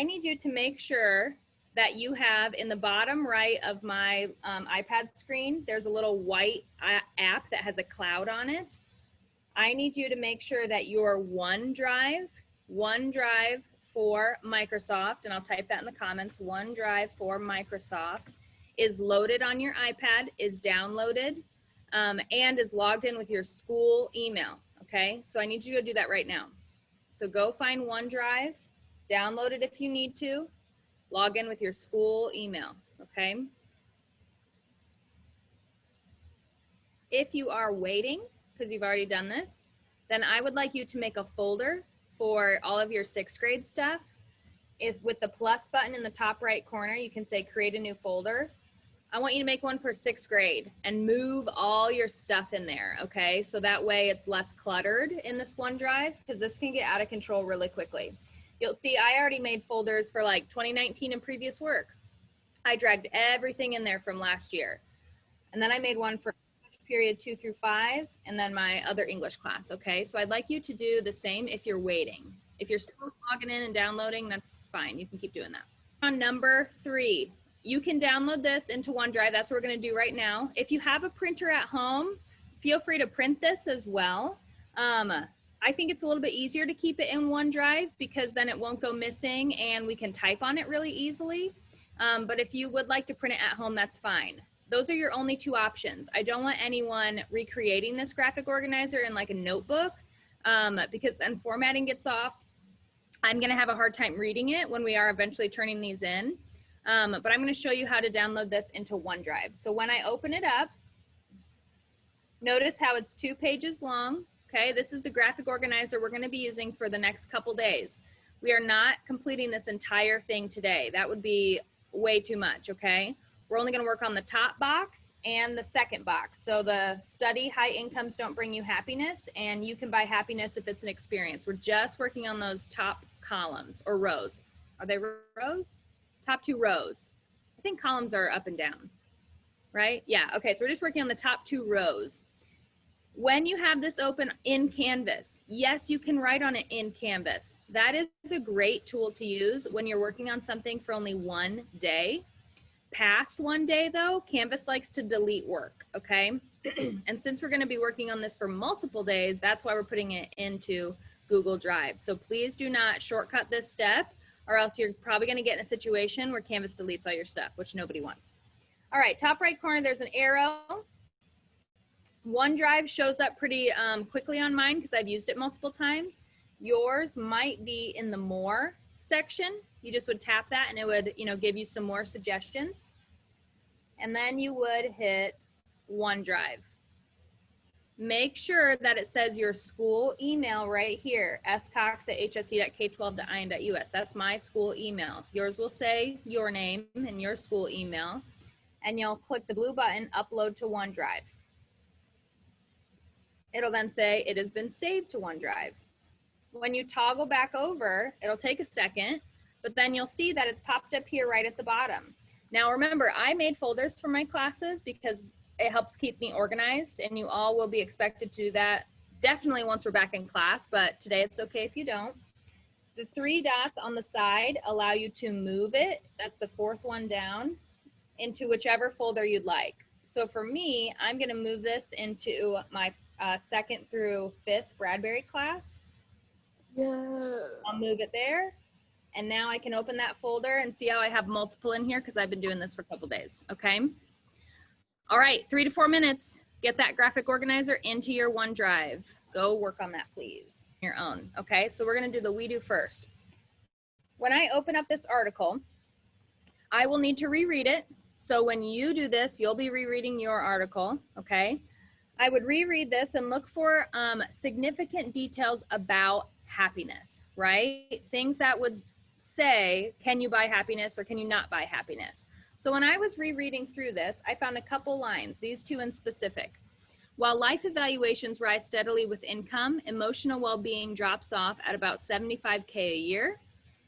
I need you to make sure that you have in the bottom right of my iPad screen, there's a little white app that has a cloud on it. I need you to make sure that your OneDrive for Microsoft, and I'll type that in the comments, OneDrive for Microsoft, is loaded on your iPad, is downloaded, and is logged in with your school email, okay? So I need you to do that right now. So go find OneDrive, download it if you need to, log in with your school email, okay? If you are waiting, because you've already done this, then I would like you to make a folder for all of your 6th grade stuff. If with the plus button in the top right corner, you can say create a new folder. I want you to make one for 6th grade and move all your stuff in there, okay? So that way it's less cluttered in this OneDrive, because this can get out of control really quickly. You'll see I already made folders for like 2019 and previous work. I dragged everything in there from last year. And then I made one for period 2 through 5, and then my other English class, okay? So I'd like you to do the same if you're waiting. If you're still logging in and downloading, that's fine. You can keep doing that. On number 3, you can download this into OneDrive. That's what we're gonna do right now. If you have a printer at home, feel free to print this as well. I think it's a little bit easier to keep it in OneDrive because then it won't go missing and we can type on it really easily. But if you would like to print it at home, that's fine. Those are your only 2 options. I don't want anyone recreating this graphic organizer in like a notebook because then formatting gets off. I'm gonna have a hard time reading it when we are eventually turning these in. But I'm gonna show you how to download this into OneDrive. So when I open it up, notice how it's 2 pages long, okay? This is the graphic organizer we're gonna be using for the next couple days. We are not completing this entire thing today. That would be way too much, okay? We're only gonna work on the top box and the second box. So the study, high incomes don't bring you happiness, and you can buy happiness if it's an experience. We're just working on those top columns or rows. Are they rows? Top 2 rows. I think columns are up and down, right? Yeah, okay, so we're just working on the top 2 rows. When you have this open in Canvas, yes, you can write on it in Canvas. That is a great tool to use when you're working on something for only 1 day. Past 1 day though, Canvas likes to delete work, okay? And since we're gonna be working on this for multiple days, that's why we're putting it into Google Drive. So please do not shortcut this step, or else you're probably gonna get in a situation where Canvas deletes all your stuff, which nobody wants. All right, top right corner, there's an arrow. OneDrive shows up pretty quickly on mine because I've used it multiple times. Yours might be in the more section. You just would tap that and it would, give you some more suggestions. And then you would hit OneDrive. Make sure that it says your school email right here, scox@hse.k12.in.us. That's my school email. Yours will say your name and your school email, and you'll click the blue button, upload to OneDrive. It'll then say it has been saved to OneDrive. When you toggle back over, it'll take a second, but then you'll see that it's popped up here right at the bottom. Now remember, I made folders for my classes because it helps keep me organized, and you all will be expected to do that definitely once we're back in class, but today it's okay if you don't. The 3 dots on the side allow you to move it, that's the 4th one down, into whichever folder you'd like. So for me, I'm gonna move this into my 2nd through 5th Bradbury class. Yeah. I'll move it there. And now I can open that folder and see how I have multiple in here because I've been doing this for a couple days, okay? All right, 3 to 4 minutes. Get that graphic organizer into your OneDrive. Go work on that, please, your own, okay? So we're gonna do the we do first. When I open up this article, I will need to reread it. So when you do this, you'll be rereading your article, okay? I would reread this and look for significant details about happiness, right? Things that would say, can you buy happiness or can you not buy happiness? So when I was rereading through this, I found a couple lines, these 2 in specific. While life evaluations rise steadily with income, emotional well-being drops off at about $75K a year.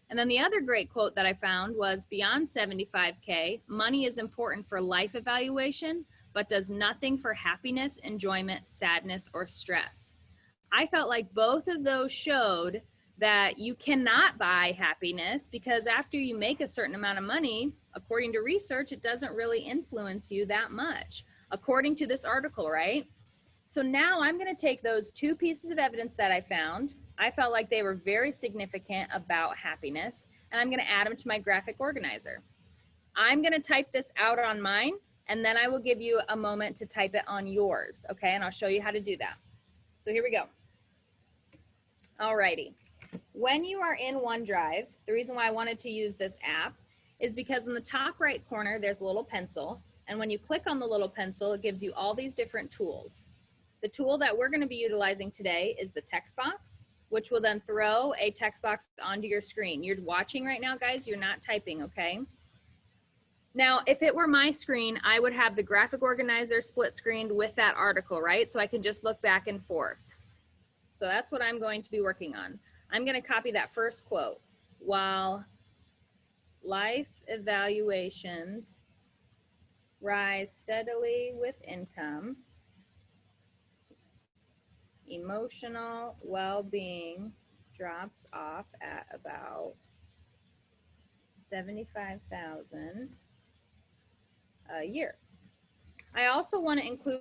And then the other great quote that I found was, beyond $75K, money is important for life evaluation, but does nothing for happiness, enjoyment, sadness, or stress. I felt like both of those showed that you cannot buy happiness because after you make a certain amount of money, according to research, it doesn't really influence you that much, according to this article, right? So now I'm going to take those two pieces of evidence that I found. I felt like they were very significant about happiness, and I'm going to add them to my graphic organizer. I'm going to type this out on mine, and then I will give you a moment to type it on yours, okay? And I'll show you how to do that. So here we go. Alrighty. When you are in OneDrive, the reason why I wanted to use this app is because in the top right corner, there's a little pencil. And when you click on the little pencil, it gives you all these different tools. The tool that we're going to be utilizing today is the text box, which will then throw a text box onto your screen. You're watching right now, guys. You're not typing, okay? Now, if it were my screen, I would have the graphic organizer split screened with that article, right? So I can just look back and forth. So that's what I'm going to be working on. I'm going to copy that first quote. While life evaluations rise steadily with income, emotional well-being drops off at about $75,000 a year. I also want to include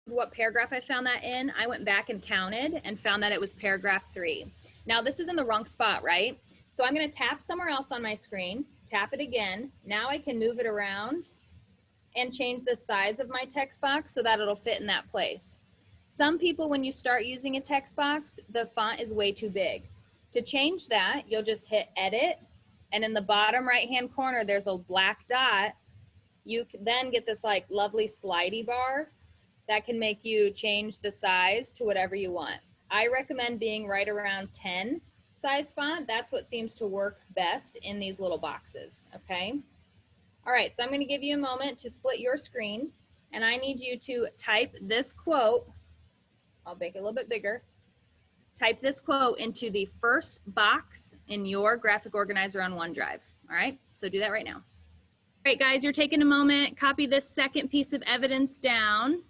what paragraph I found that in. I went back and counted and found that it was paragraph 3. Now this is in the wrong spot, right? So I'm going to tap somewhere else on my screen, tap it again. Now I can move it around and change the size of my text box so that it'll fit in that place. Some people, when you start using a text box, the font is way too big. To change that, you'll just hit edit, and in the bottom right-hand corner, there's a black dot. You then get this like lovely slidey bar that can make you change the size to whatever you want. I recommend being right around 10 size font. That's what seems to work best in these little boxes, okay? All right, so I'm gonna give you a moment to split your screen, and I need you to type this quote. I'll make it a little bit bigger. Type this quote into the first box in your graphic organizer on OneDrive, all right? So do that right now. All right, guys, you're taking a moment, copy this second piece of evidence down.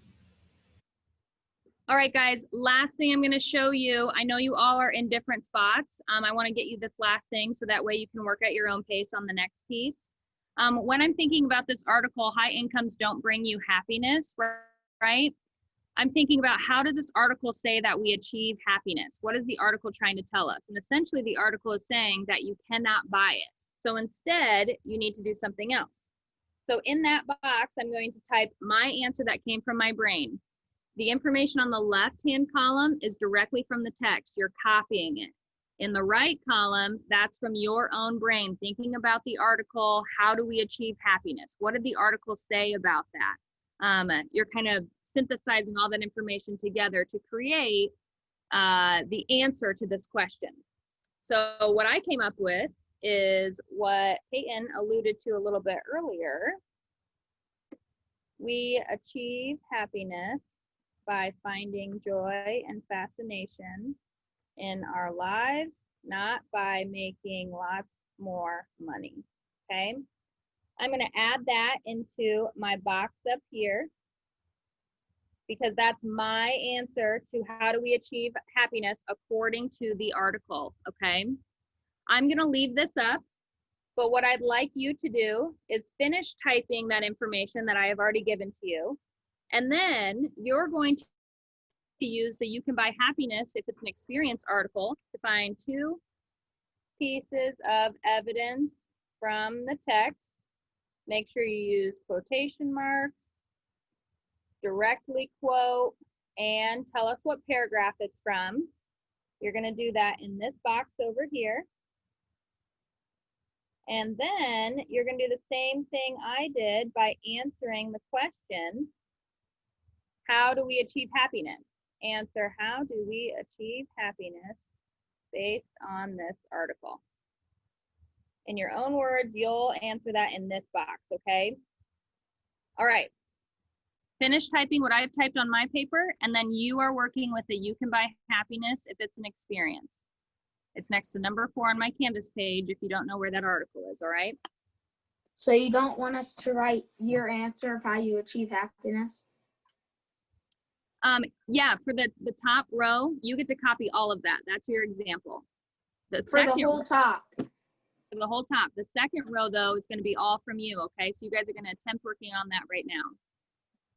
All right, guys, last thing I'm gonna show you, I know you all are in different spots. I wanna get you this last thing so that way you can work at your own pace on the next piece. When I'm thinking about this article, high incomes don't bring you happiness, right? I'm thinking about how does this article say that we achieve happiness? What is the article trying to tell us? And essentially the article is saying that you cannot buy it. So instead, you need to do something else. So in that box, I'm going to type my answer that came from my brain. The information on the left-hand column is directly from the text. You're copying it. In the right column, that's from your own brain, thinking about the article. How do we achieve happiness? What did the article say about that? You're kind of synthesizing all that information together to create the answer to this question. So what I came up with is what Peyton alluded to a little bit earlier. We achieve happiness by finding joy and fascination in our lives, not by making lots more money, okay? I'm gonna add that into my box up here because that's my answer to how do we achieve happiness according to the article, okay? I'm gonna leave this up, but what I'd like you to do is finish typing that information that I have already given to you. And then you're going to use the You Can Buy Happiness, if it's an experience article, to find two pieces of evidence from the text. Make sure you use quotation marks, directly quote, and tell us what paragraph it's from. You're going to do that in this box over here. And then you're going to do the same thing I did by answering the question, how do we achieve happiness? Answer, how do we achieve happiness based on this article? In your own words, you'll answer that in this box, okay? All right. Finish typing what I've typed on my paper, and then you are working with the You Can Buy Happiness if it's an experience. It's next to number 4 on my Canvas page if you don't know where that article is, all right? So you don't want us to write your answer of how you achieve happiness? Yeah, for the top row, you get to copy all of that. That's your example. For the whole top. The whole top. The second row though is going to be all from you. Okay, so you guys are going to attempt working on that right now.